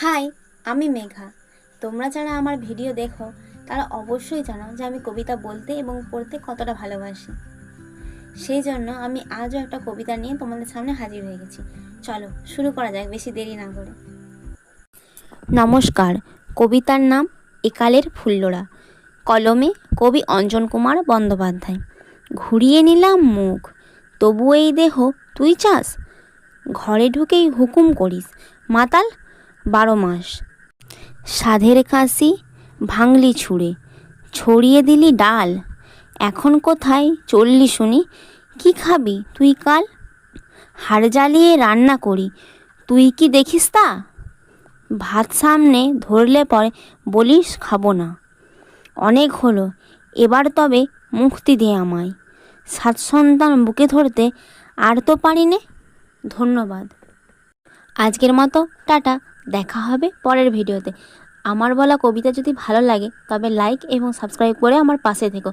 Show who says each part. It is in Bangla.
Speaker 1: হাই, আমি মেঘা। তোমরা যারা আমার ভিডিও দেখো তারা অবশ্যই জানো যে আমি কবিতা বলতে এবং পড়তে কতটা ভালোবাসি। সেই জন্য আমি আজও একটা কবিতা নিয়ে তোমাদের সামনে হাজির হয়ে গেছি। চলো শুরু করা যাক বেশি দেরি না করে। নমস্কার। কবিতার নাম একালের ফুল্লরা। কলমে কবি অঞ্জন কুমার বন্দ্যোপাধ্যায়। ঘুরিয়ে নিলাম মুখ, তবু এই দেহ তুই চাস। ঘরে ঢুকেই হুকুম করিস, মাতাল 12 মাস। সাধের কাশি ভাঙলি ছুঁড়ে, ছড়িয়ে দিলি ডাল। এখন কোথায় চললি শুনি, কি খাবি তুই কাল? হাড় জ্বালিয়ে রান্না করি, তুই কি দেখিস তা? ভাত সামনে ধরলে পরে বলিস খাবো না। অনেক হলো, এবার তবে মুক্তি দে আমায়। 7 সন্তান বুকে ধরতে আর তো পারি নে। ধন্যবাদ। আজকের মতো টাটা। দেখা হবে পরের ভিডিওতে। আমার বলা কবিতা যদি ভালো লাগে তবে লাইক এবং সাবস্ক্রাইব করে আমার পাশে থেকো।